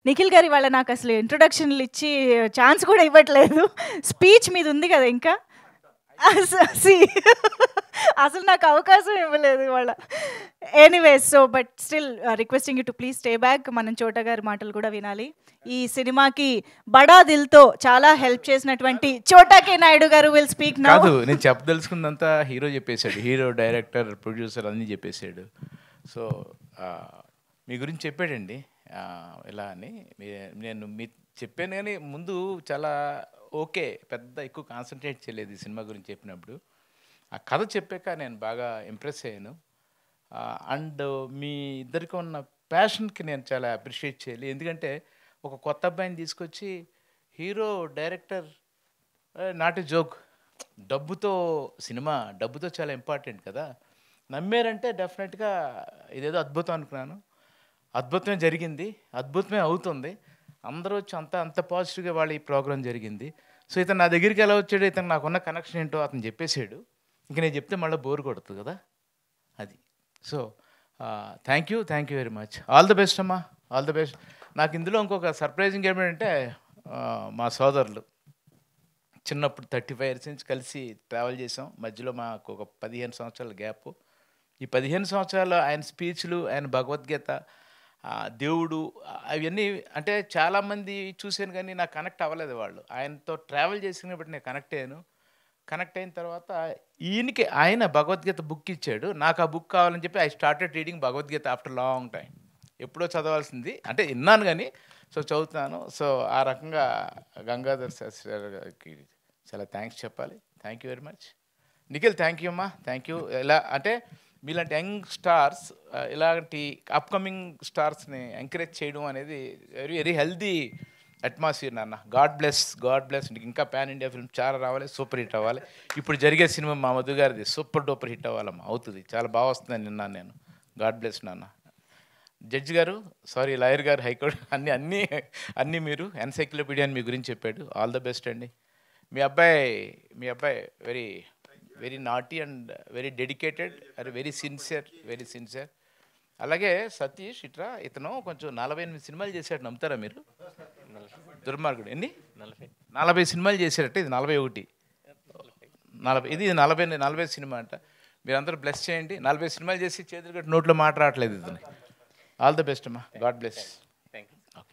నిఖిల్ గారు ఇవాళ నాకు అసలు ఇంట్రొడక్షన్లు ఇచ్చి ఛాన్స్ కూడా ఇవ్వట్లేదు. స్పీచ్ మీద ఉంది కదా ఇంకా. అసలు నాకు అవకాశం ఇవ్వలేదు ఇవాళ. Anyways so but still requesting you to please stay back. మనం చోటా గారి మాటలు కూడా వినాలి. ఈ సినిమాకి బడా దిల్తో చాలా హెల్ప్ చేసినటువంటి చోటా కే నాయుడు గారు విల్ స్పీక్ నౌ. కాదు, నేను చెప్పదలుచుకుందంతా హీరో చెప్పేశాడు. హీరో, డైరెక్టర్, ప్రొడ్యూసర్ అన్నీ చెప్పేశాడు. సో మీ గురించి చెప్పాడండి ఇలా అని. నేను మీ చెప్పాను కానీ ముందు చాలా ఓకే, పెద్ద ఎక్కువ కాన్సన్ట్రేట్ చేయలేదు ఈ సినిమా గురించి చెప్పినప్పుడు. ఆ కథ చెప్పాక నేను బాగా ఇంప్రెస్ అయ్యాను. అండ్ మీ ఇద్దరికి ఉన్న ప్యాషన్కి నేను చాలా అప్రిషియేట్ చేయాలి. ఎందుకంటే ఒక కొత్త అబ్బాయిని తీసుకొచ్చి hero, director, not a joke, డబ్బుతో సినిమా, డబ్బుతో చాలా ఇంపార్టెంట్ కదా. నమ్మారంటే డెఫినెట్గా ఇదేదో అద్భుతం అనుకున్నాను. అద్భుతమే జరిగింది, అద్భుతమే అవుతుంది. అందరూ వచ్చి అంత పాజిటివ్గా వాళ్ళ ఈ ప్రోగ్రాం జరిగింది. సో ఇతను నా దగ్గరికి ఎలా వచ్చాడు, ఇతను నాకున్న కనెక్షన్ ఏంటో అతను చెప్పేశాడు. ఇంక నేను చెప్తే మళ్ళీ బోర్ కొడుతుంది కదా, అది. So thank you very much. All the best అమ్మా, ఆల్ ది బెస్ట్. నాకు ఇందులో ఇంకొక సర్ప్రైజింగ్ ఏమిటంటే మా సోదరులు చిన్నప్పుడు 35 ఇయర్స్ నుంచి కలిసి ట్రావెల్ చేసాం. మధ్యలో మాకు ఒక 15 సంవత్సరాల గ్యాప్. ఈ 15 సంవత్సరాలు ఆయన స్పీచ్లు, ఆయన భగవద్గీత, దేవుడు, అవన్నీ అంటే చాలామంది చూశాను కానీ నాకు కనెక్ట్ అవ్వలేదు. వాళ్ళు ఆయనతో ట్రావెల్ చేసిన బట్టి నేను కనెక్ట్ అయ్యాను. కనెక్ట్ అయిన తర్వాత ఈయనకి ఆయన భగవద్గీత బుక్ ఇచ్చాడు. నాకు ఆ బుక్ కావాలని చెప్పి I started reading Bhagavad Gita after long time. ఎప్పుడో చదవాల్సింది అంటే విన్నాను కానీ, సో చదువుతున్నాను. సో ఆ రకంగా గంగాధర్ శాస్త్రి గారికి చాలా థ్యాంక్స్ చెప్పాలి. Thank you very much. Nikhil thank you అమ్మా, థ్యాంక్ యూ. ఇలా అంటే మీలాంటి యంగ్ స్టార్స్, ఇలాంటి అప్కమింగ్ స్టార్స్ని ఎంకరేజ్ చేయడం అనేది వెరీ వెరీ హెల్దీ అట్మాస్ఫియర్ నాన్న. God bless. నీకు ఇంకా పాన్ ఇండియా ఫిల్మ్ చాలా రావాలి, సూపర్ హిట్ అవ్వాలి. ఇప్పుడు జరిగే సినిమా మా మధు గారిది సూపర్ డూపర్ హిట్ అవ్వాలమ్మా, అవుతుంది. చాలా బాగా వస్తుందని నిన్నాను నేను. గాడ్ బ్లెస్ నాన్న. జడ్జి గారు, సారీ లాయర్ గారు, హైకోర్టు అన్నీ మీరు ఎన్సైక్లోపీడియా అని మీ గురించి చెప్పాడు. ఆల్ ద బెస్ట్ అండి. మీ అబ్బాయి very naughty and very dedicated and very sincere. అలాగే సతీష్ ఇట్రా, ఇతను కొంచెం 48 సినిమాలు చేశాడు, నమ్ముతారా మీరు? దుర్మార్గుడు. ఎన్ని? 40 సినిమాలు చేశారట. ఇది 41. ఇది 40 సినిమా అంట. మీరందరూ బ్లెస్ చేయండి. 40 సినిమాలు చేసి చేతులు కట్టి నోట్లో మాట రావట్లేదు ఇతను. ఆల్ ద బెస్ట్ అమ్మా, గాడ్ బ్లెస్.